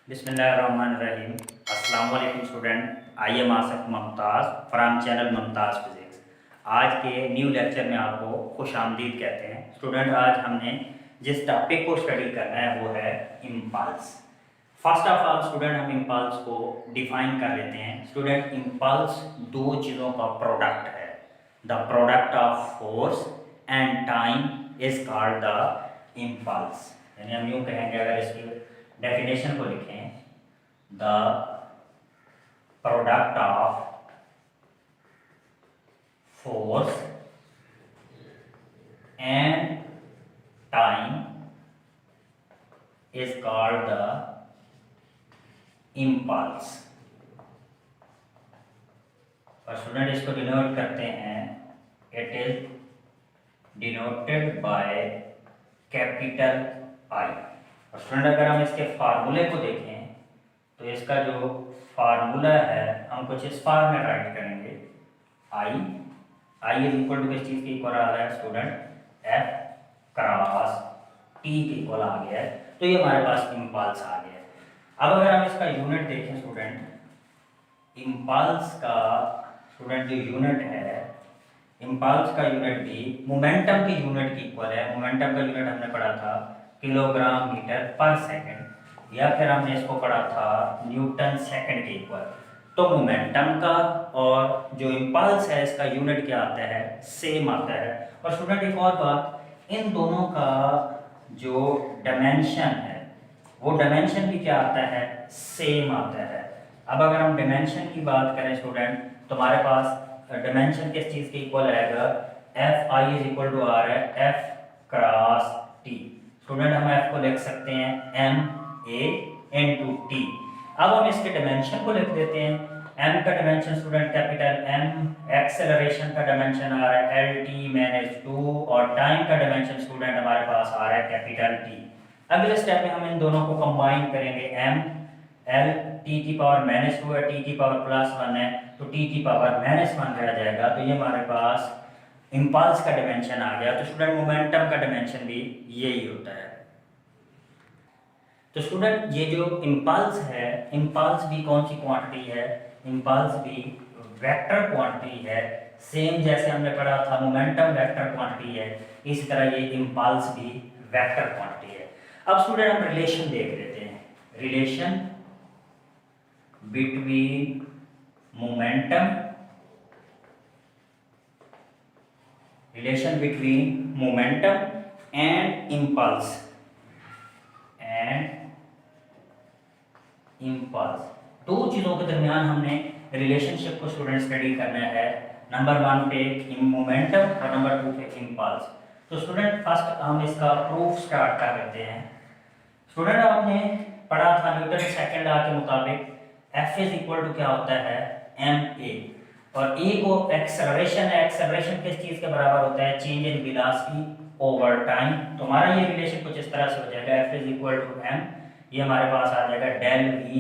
बिस्मिल्लाहिर्रहमानिर्रहीम। अस्सलाम वालेकुम student. I am Asif Mumtaz from channel Mumtaz physics. आज के न्यू लेक्चर में आपको खुशामदीद कहते हैं। स्टूडेंट, आज हमने जिस टॉपिक को स्टडी करना है वो है impulse. First of all student, हम इम्पल्स को डिफाइन कर लेते हैं। स्टूडेंट, इम्पल्स दो चीज़ों का प्रोडक्ट है। The product of force and time is called the impulse. यानी हम यूँ कहेंगे, अगर इसकी डेफिनेशन को लिखें, the product of force and time is called the impulse. और स्टूडेंट, इसको डिनोट करते हैं, it is denoted by capital I. और स्टूडेंट, अगर हम इसके फार्मूले को देखें तो इसका जो फार्मूला है हम कुछ इस फॉर्म में राइट करेंगे। आई इज इक्वल टू किस चीज़ के इक्वल आ रहा है स्टूडेंट? एफ क्रॉस टी के इक्वल आ गया है। तो ये हमारे पास इम्पल्स आ गया है। अब अगर हम इसका यूनिट देखें स्टूडेंट, इम्पल्स का स्टूडेंट जो यूनिट है, इम्पल्स का यूनिट भी मोमेंटम की यूनिट की इक्वल है। मोमेंटम का यूनिट हमने पढ़ा था किलोग्राम मीटर पर सेकंड, या फिर हमने इसको पढ़ा था न्यूटन सेकंड के इक्वल। तो मोमेंटम का और जो इम्पल्स है इसका यूनिट क्या आता है? सेम आता है। और स्टूडेंट, एक और बात, इन दोनों का जो डायमेंशन है वो डायमेंशन भी क्या आता है? सेम आता है। अब अगर हम डायमेंशन की बात करें स्टूडेंट, तो हमारे पास डायमेंशन किस चीज़ के इक्वल आएगा? F I is equal to आ रहा है एफ क्रॉस टी। स्टूडेंट, हम एफ को लिख सकते हैं M A into T. अब हम इसके डायमेंशन को लिख देते हैं। एम का dimension student capital M, acceleration का डायमेंशन आ रहा है एल टी माइनस 2, और टाइम का डायमेंशन स्टूडेंट हमारे पास आ रहा है कैपिटल टी। अगले स्टेप में हम इन दोनों को कंबाइन करेंगे। एम एल टी की पावर माइनस 2 है, टी की पावर प्लस 1 है, तो टी की पावर माइनस 1 रह जाएगा। तो ये हमारे पास इम्पल्स का डायमेंशन आ गया। तो स्टूडेंट, मोमेंटम का डायमेंशन भी यही होता है। तो स्टूडेंट, ये जो इम्पल्स है, इम्पल्स भी कौन सी क्वांटिटी है? इम्पल्स भी वेक्टर क्वांटिटी है। सेम जैसे हमने पढ़ा था मोमेंटम वेक्टर क्वांटिटी है, इसी तरह ये इम्पल्स भी वेक्टर क्वांटिटी है। अब स्टूडेंट, हम रिलेशन देख लेते हैं। Relation between momentum, relation between momentum and impulse दो चीज़ों के दरमियान हमने रिलेशनशिप को स्टूडेंट स्टडी करना है। नंबर 1 पे मोमेंटम और नंबर 2 पे इम्पल्स। तो स्टूडेंट, फर्स्ट हम इसका प्रूफ स्टार्ट कर लेते हैं। स्टूडेंट, आपने पढ़ा था न्यूटन सेकंड लॉ के मुताबिक एफ इज इक्वल टू क्या होता है? M A. और ए को एक्सेलरेशन है। एक्सेलरेशन किस चीज़ के बराबर होता है? Change in velocity over time. तो हमारा ये रिलेशन कुछ इस तरह से हो जाएगा, F is equal to M, ये हमारे पास आ जाएगा डेल वी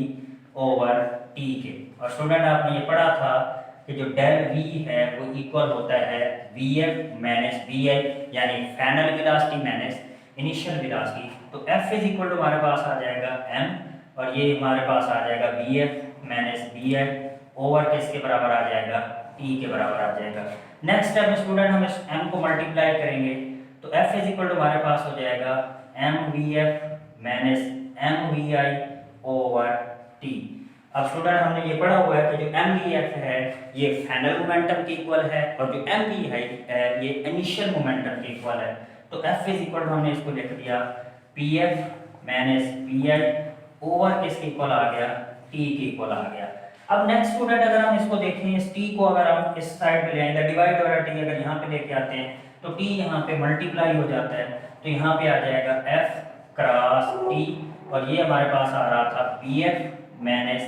ओवर टी के। और स्टूडेंट, आपने ये पढ़ा था कि जो डेल वी है वो इक्वल होता है वी एफ माइनस वी आई, यानी final velocity minus initial velocity. तो एफ इज इक्वल टू हमारे पास आ जाएगा एम, और ये हमारे पास आ जाएगा V F minus V I over किसके बराबर आ जाएगा? टी के बराबर आ जाएगा। नेक्स्ट स्टेप में स्टूडेंट हम इस एम को मल्टीप्लाई करेंगे, तो एफ इज इक्वल टू हमारे पास हो जाएगा M V F minus M V I over T. अब स्टूडेंट, हमने ये पढ़ा हुआ है कि जो एम वी एफ है ये फाइनल मोमेंटम के इक्वल है, और जो एम वी है ये इनिशियल मोमेंटम के इक्वल है। तो एफ इज इक्वल टू हमने इसको लिख दिया P F minus P I over किसके इक्वल आ गया? टी के इक्वल आ गया। अब नेक्स्ट स्टूडेंट, अगर हम इसको देखें, इस टी को अगर हम इस साइड पे ले आएंगे, डिवाइड और टी अगर यहाँ पे लेके आते हैं तो टी यहाँ पे मल्टीप्लाई हो जाता है, तो यहाँ पे आ जाएगा एफ क्रॉस टी, और ये हमारे पास आ रहा था P F minus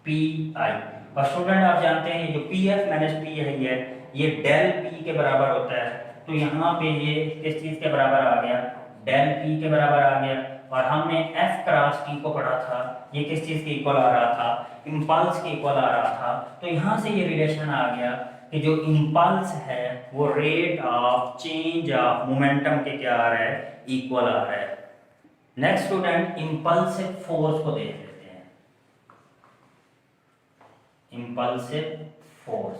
P I. और स्टूडेंट, आप जानते हैं जो P F minus P I है ये डेल पी के बराबर होता है। तो यहाँ पे ये किस चीज़ के बराबर आ गया? डेल पी के बराबर आ गया। और हमने एफ क्रॉस टी को पढ़ा था, ये किस चीज़ के इक्वल आ रहा था? इम्पल्स के इक्वल आ रहा था। तो यहाँ से ये रिलेशन आ गया कि जो इम्पल्स है वो rate of change of momentum के क्या आ रहा है? इक्वल आ रहा है। नेक्स्ट स्टूडेंट, इम्पल्सिव फोर्स को देख लेते हैं। Impulsive force.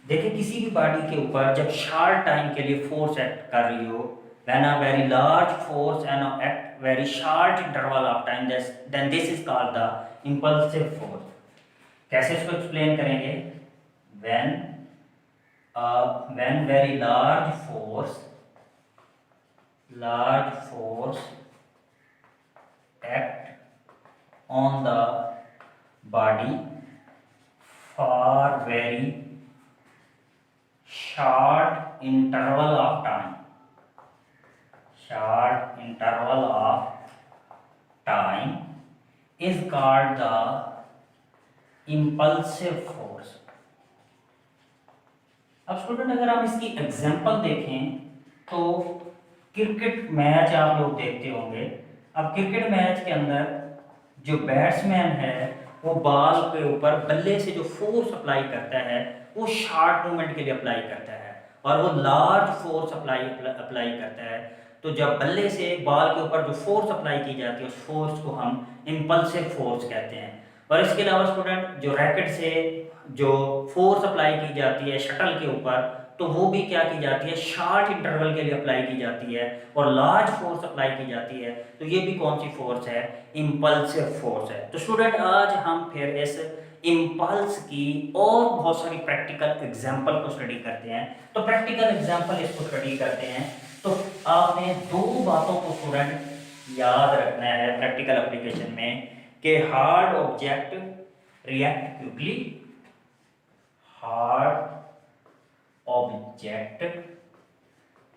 देखिए किसी भी बॉडी के ऊपर जब शॉर्ट टाइम के लिए फोर्स एक्ट कर रही हो, when a very large force and act very short interval of time, then this is called the impulsive force. कैसे इसको एक्सप्लेन करेंगे? When very large force act on the body for very short interval of time is called the impulsive force। अब student अगर आप इसकी example देखें तो cricket match आप लोग देखते होंगे। अब क्रिकेट मैच के अंदर जो बैट्समैन है वो बॉल के ऊपर बल्ले से जो फोर्स अप्लाई करता है वो शॉर्ट मूवमेंट के लिए अप्लाई करता है और वो लार्ज फोर्स अप्लाई करता है। तो जब बल्ले से बॉल के ऊपर जो फोर्स अप्लाई की जाती है उस फोर्स को हम इम्पल्सिव फोर्स कहते हैं। और इसके अलावा स्टूडेंट जो रैकेट से जो फोर्स अप्लाई की जाती है शटल के ऊपर, तो वो भी क्या की जाती है, शॉर्ट इंटरवल के लिए अप्लाई की जाती है और लार्ज फोर्स अप्लाई की जाती है। तो ये भी कौन सी फोर्स है? इम्पल्सिव फोर्स है। तो स्टूडेंट आज हम फिर इस इम्पल्स की और बहुत सारी प्रैक्टिकल एग्जाम्पल को स्टडी करते हैं। तो प्रैक्टिकल एग्जाम्पल इसको स्टडी करते हैं। तो आपने दो बातों को स्टूडेंट याद रखना है प्रैक्टिकल एप्लीकेशन में कि hard object react quickly, hard object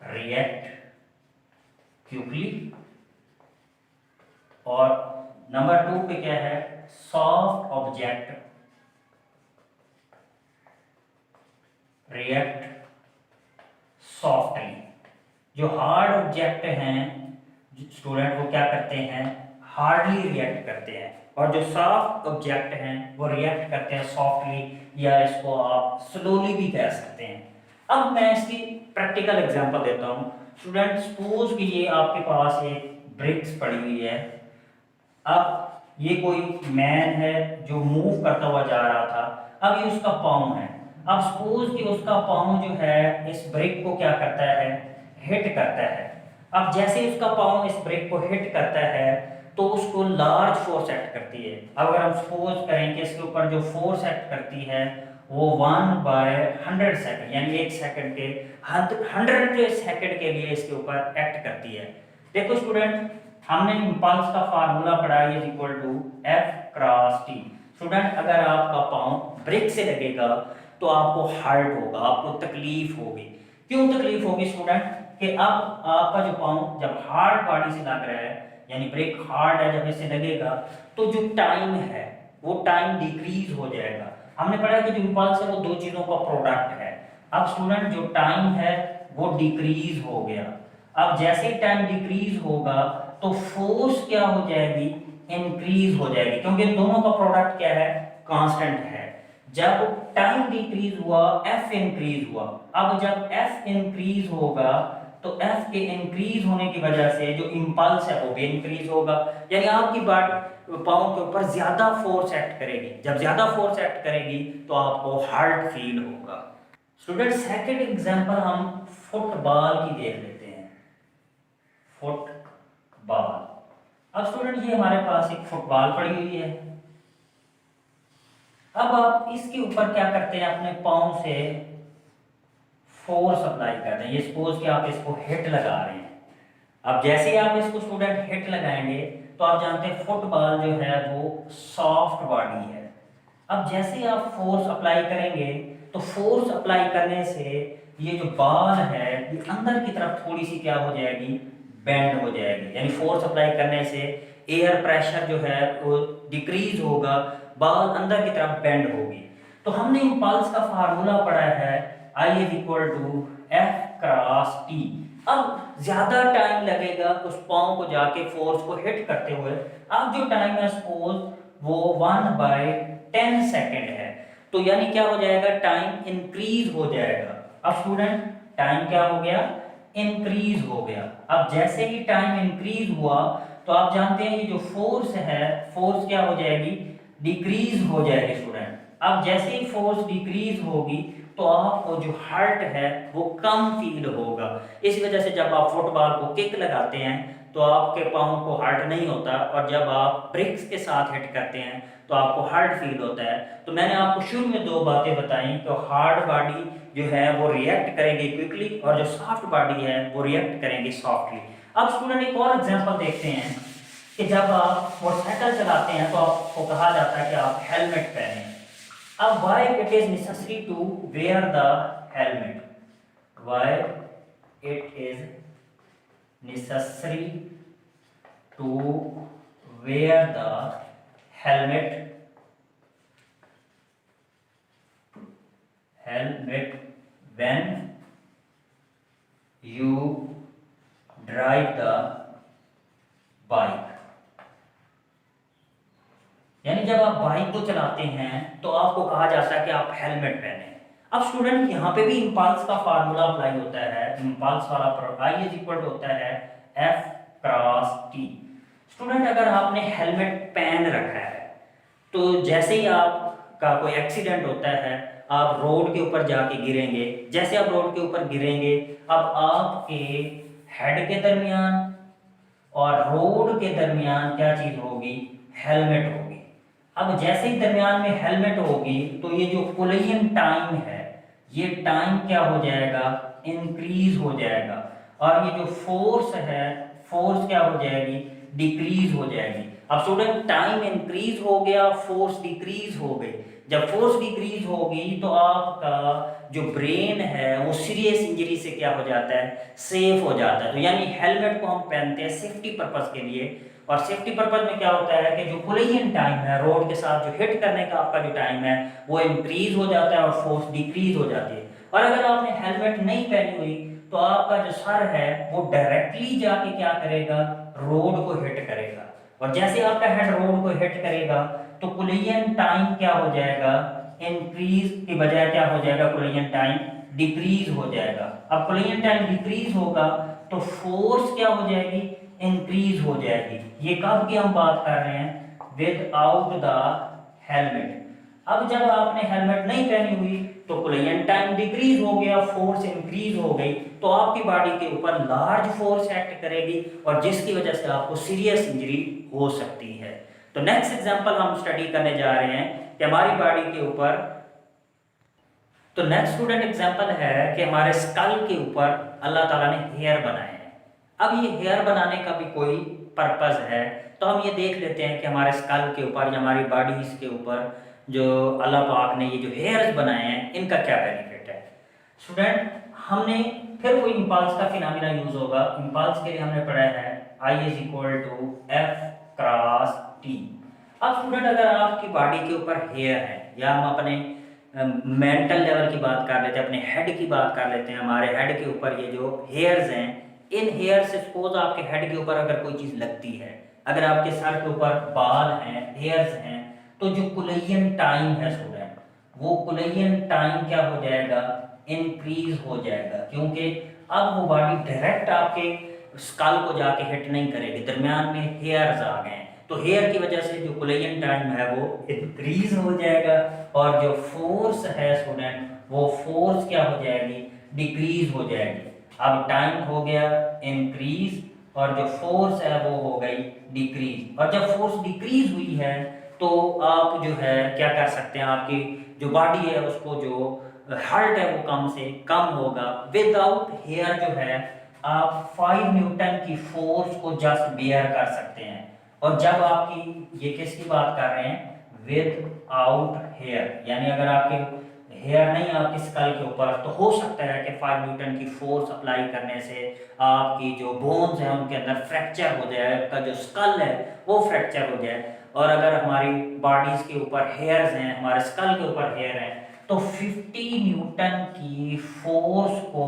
react quickly, और नंबर 2 पे क्या है? Soft object react softly. जो हार्ड ऑब्जेक्ट हैं स्टूडेंट वो क्या करते हैं? हार्डली रिएक्ट करते हैं, और जो सॉफ्ट ऑब्जेक्ट हैं वो रिएक्ट करते हैं सॉफ्टली, या इसको आप स्लोली भी कह सकते हैं। अब मैं इसकी प्रैक्टिकल एग्जांपल देता हूं। स्टूडेंट सपोज कि ये आपके पास एक ब्रिक्स पड़ी हुई है। अब ये कोई मैन है जो मूव करता हुआ जा रहा था। अब ये उसका पाँव है। अब सपोज कि उसका पाँव जो है इस ब्रिक को क्या करता है? हिट करता है। अब जैसे उसका पाँव इस ब्रिक को हिट करता है तो उसको लार्ज फोर्स एक्ट करती है। अब अगर हम सपोज करें कि इसके ऊपर जो फोर्स एक्ट करती है वो 1/100 सेकंड, यानी 1 सेकंड के 100 सेकंड के लिए इसके ऊपर एक्ट करती है। देखो स्टूडेंट, हमने इम्पल्स का फार्मूला पढ़ा है, is equal to F cross T। Student अगर आपका पाँव ब्रेक से लगेगा तो आपको हर्ट होगा, आपको तकलीफ होगी। क्यों तकलीफ होगी स्टूडेंट? कि अब आपका जो पाँव जब हार्ड बॉडी से लग रहा है, यानी ब्रेक हार्ड है, जब इससे लगेगा तो जो टाइम है वो टाइम डिक्रीज हो जाएगा। हमने पढ़ा कि जो इम्पल्स है वो दो चीजों का प्रोडक्ट है। अब स्टूडेंट जो टाइम है वो डिक्रीज हो गया। अब जैसे ही टाइम डिक्रीज होगा तो फोर्स क्या हो जाएगी? इंक्रीज हो जाएगी, क्योंकि दोनों का प्रोडक्ट क्या है? कांस्टेंट है। जब टाइम डिक्रीज हुआ F इंक्रीज हुआ। अब जब F इंक्रीज होगा तो F के इंक्रीज होने की वजह से जो इम्पल्स है वो भी इंक्रीज होगा, यानी आपकी बॉडी पाँव के ऊपर ज्यादा फोर्स एक्ट करेगी। जब ज्यादा फोर्स एक्ट करेगी तो आपको हार्ट फील होगा। स्टूडेंट सेकंड एग्जांपल हम फुटबॉल की देख लेते हैं। फुटबॉल। अब स्टूडेंट ये हमारे पास एक फुटबॉल पड़ी हुई है। अब आप इसके ऊपर क्या करते हैं? अपने पाँव से फोर्स अप्लाई कर रहे हैं। ये सपोज कि आप इसको हिट लगा रहे हैं। अब जैसे ही आप इसको स्टूडेंट हिट लगाएंगे तो आप जानते हैं फुटबॉल जो है वो सॉफ्ट बॉडी है। अब जैसे ही आप फोर्स अप्लाई करेंगे तो फोर्स अप्लाई करने से ये जो बॉल है ये अंदर की तरफ थोड़ी सी क्या हो जाएगी? बेंड हो जाएगी, यानी फोर्स अप्लाई करने से एयर प्रेशर जो है वो डिक्रीज होगा, बॉल अंदर की तरफ बेंड होगी। तो हमने इम्पल्स का फार्मूला पढ़ा है I is equal to F cross T। अब ज्यादा टाइम लगेगा उस पाँव को जाके फोर्स को हिट करते हुए। अब जो टाइम है सपोज वो 1/10 सेकेंड है, तो यानी क्या हो जाएगा? टाइम इंक्रीज हो जाएगा। अब स्टूडेंट टाइम क्या हो गया? इंक्रीज हो गया। अब जैसे ही टाइम इंक्रीज हुआ तो आप जानते हैं ये जो फोर्स है, फोर्स क्या हो जाएगी? डिक्रीज हो जाएगी स्टूडेंट। अब जैसे ही फोर्स डिक्रीज होगी तो आपको जो हर्ट है वो कम फील होगा। इस वजह से जब आप फुटबॉल को किक लगाते हैं तो आपके पाँव को हर्ट नहीं होता, और जब आप ब्रिक्स के साथ हिट करते हैं तो आपको हर्ट फील होता है। तो मैंने आपको शुरू में दो बातें बताई, तो हार्ड बॉडी जो है वो रिएक्ट करेंगे क्विकली, और जो सॉफ्ट बॉडी है वो रिएक्ट करेंगे सॉफ्टली। अब स्टूडेंट एक और एग्जांपल देखते हैं कि जब आप मोटरसाइकिल चलाते हैं तो आपको कहा जाता है कि आप हेलमेट पहनें। अब why it is necessary to wear the helmet? Why it is necessary to wear the helmet? Helmet when you drive the bike। यानी जब आप बाइक को चलाते हैं तो आपको कहा जाता है कि आप हेलमेट पहने। अब स्टूडेंट यहाँ पे भी इम्पल्स का फार्मूला अप्लाई होता है। इम्पल्स वाला I इज इक्वल टू होता है F क्रॉस T। स्टूडेंट अगर आपने हेलमेट पहन रखा है तो जैसे ही आपका कोई एक्सीडेंट होता है आप रोड के ऊपर जाके गिरेंगे। जैसे आप रोड के ऊपर गिरेंगे अब आपके हेड के दरमियान और रोड के दरमियान क्या चीज होगी? हेलमेट होगी। अब जैसे ही दरमियान में हेलमेट होगी तो ये जो कोलिजन टाइम है ये टाइम क्या हो जाएगा? इंक्रीज हो जाएगा, और ये जो फोर्स है फोर्स क्या हो जाएगी? डिक्रीज हो जाएगी। अब स्टूडेंट टाइम इंक्रीज हो गया, फोर्स डिक्रीज हो गई। जब फोर्स डिक्रीज होगी तो आपका जो ब्रेन है वो सीरियस इंजरी से क्या हो जाता है? सेफ हो जाता है। तो यानी हेलमेट को हम पहनते हैं सेफ्टी पर्पस के लिए, और सेफ्टी पर्पस में क्या होता है कि जो कोलिजन टाइम है रोड के साथ जो हिट करने का आपका जो टाइम है वो इंक्रीज हो जाता है और फोर्स डिक्रीज हो जाती है। और अगर आपने हेलमेट नहीं पहनी हुई तो आपका जो सर है वो डायरेक्टली जाके क्या करेगा? रोड को हिट करेगा, और जैसे आपका हेड रोड को हिट करेगा तो कोलिजन टाइम क्या हो जाएगा? इंक्रीज की बजाय क्या हो जाएगा? कोलिजन टाइम डिक्रीज हो जाएगा। अब कोलिजन टाइम डिक्रीज होगा तो फोर्स क्या हो जाएगी? इंक्रीज हो जाएगी। ये कब की हम बात कर रहे हैं? Without the helmet. अब जब आपने हेलमेट नहीं पहनी हुई तो कोलिजन टाइम डिक्रीज हो गया, फोर्स इंक्रीज हो गई, तो आपकी बॉडी के ऊपर लार्ज फोर्स एक्ट करेगी और जिसकी वजह से आपको सीरियस इंजरी हो सकती है। तो नेक्स्ट एग्जांपल हम स्टडी करने जा रहे हैं कि हमारी बॉडी के ऊपर, तो नेक्स्ट स्टूडेंट एग्जांपल है कि हमारे स्कल के ऊपर अल्लाह ताला ने हेयर बनाए हैं। अब ये हेयर बनाने का भी कोई पर्पस है, तो हम ये देख लेते हैं कि हमारे स्कल के ऊपर या हमारी बॉडीज के ऊपर जो अल्लाह पाक ने ये जो हेयर्स बनाए हैं इनका क्या बेनिफिट है। स्टूडेंट हमने फिर कोई इम्पल्स का फिनोमेना यूज होगा। इम्पल्स के लिए हमने पढ़ा है I is equal to F cross T। अब स्टूडेंट अगर आपकी बॉडी के ऊपर हेयर है, या हम अपने मेंटल लेवल की बात कर लेते हैं, अपने हेड की बात कर लेते हैं, हमारे हेड के ऊपर ये जो हेयर्स हैं, इन हेयर से सपोज आपके हेड के ऊपर अगर कोई चीज लगती है, अगर आपके सर के ऊपर बाल हैं, हेयर्स हैं, तो जो कोलिजन टाइम है स्टूडेंट वो कोलिजन टाइम क्या हो जाएगा? इंक्रीज हो जाएगा, क्योंकि अब वो बॉडी डायरेक्ट आपके स्कल को जाके हिट नहीं करेगी, दरमियान में हेयर्स आ गए हैं, तो हेयर की वजह से जो कोलिजन टाइम है वो इंक्रीज हो जाएगा, और जो फोर्स है स्टूडेंट वो फोर्स क्या हो जाएगी? डिक्रीज हो जाएगी। अब टाइम हो गया इंक्रीज और जो फोर्स है वो हो गई डिक्रीज, और जब फोर्स डिक्रीज हुई है तो आप जो है क्या कर सकते हैं? आपकी जो बॉडी है उसको जो हर्ट है वो कम से कम होगा। विदाउट हेयर जो है आप 5 न्यूटन की फोर्स को जस्ट बेयर कर सकते हैं। और जब आपकी, ये किसकी बात कर रहे हैं? विदाउट हेयर, यानी अगर आपके हेयर नहीं आपकी स्कल के ऊपर तो हो सकता है कि 5 न्यूटन की फोर्स अप्लाई करने से आपकी जो बोन्स हैं उनके अंदर फ्रैक्चर हो जाए, आपका जो स्कल है वो फ्रैक्चर हो जाए। और अगर हमारी बॉडीज के ऊपर हेयर्स हैं, हमारे स्कल के ऊपर हेयर हैं, तो 50 न्यूटन की फोर्स को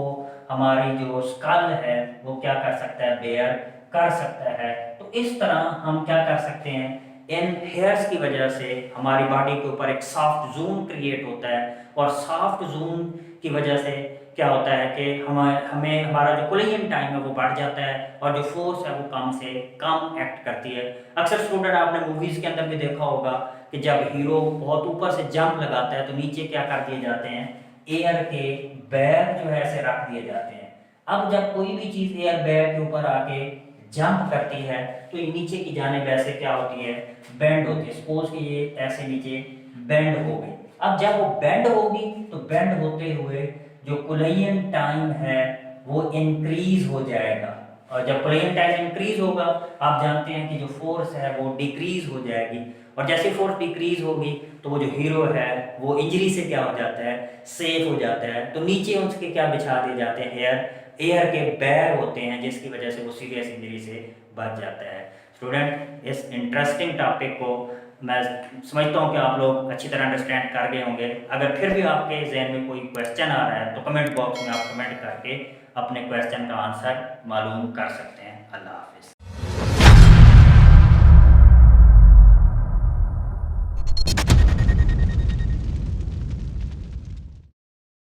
हमारी जो स्कल है वो क्या कर सकता है? बेयर कर सकता है। तो इस तरह हम क्या कर सकते हैं? इन हेयर्स की वजह से हमारी बॉडी के ऊपर एक सॉफ्ट जोन क्रिएट होता है, और सॉफ्ट जोन की वजह से क्या होता है कि हमें हमारा जो कोलिजन टाइम है वो बढ़ जाता है, और जो फोर्स है वो कम से कम एक्ट करती है। अक्सर स्टूडेंट आपने मूवीज के अंदर भी देखा होगा कि जब हीरो बहुत ऊपर से जंप लगाता है तो नीचे क्या कर दिए जाते हैं, एयर के बैग जो है ऐसे रख दिए जाते हैं। अब जब कोई भी चीज़ एयर बैग के ऊपर आके जंप करती है तो ये नीचे की जानिब ऐसे क्या होती है, बेंड होती है। सपोज कि ये ऐसे नीचे बेंड हो गई। अब जब वो बेंड होगी तो बेंड होते हुए जो कोलिजन टाइम है वो इंक्रीज हो जाएगा, और जब कोलिजन टाइम इंक्रीज होगा आप जानते हैं कि जो फोर्स है वो डिक्रीज हो जाएगी, और जैसे फोर्स डिक्रीज होगी तो वो जो हीरो है वो इंजरी से क्या हो जाता है, सेफ हो जाता है। तो नीचे उसके क्या बिछा दिए जाते हैं, एयर के बैग होते हैं, जिसकी वजह से वो सीरियस इंजरी से बच जाता है। स्टूडेंट, इस इंटरेस्टिंग टॉपिक को मैं समझता हूँ कि आप लोग अच्छी तरह अंडरस्टैंड कर गए होंगे। अगर फिर भी आपके जहन में कोई क्वेश्चन आ रहा है तो कमेंट बॉक्स में आप कमेंट करके अपने क्वेश्चन का आंसर मालूम कर सकते हैं। अल्लाह।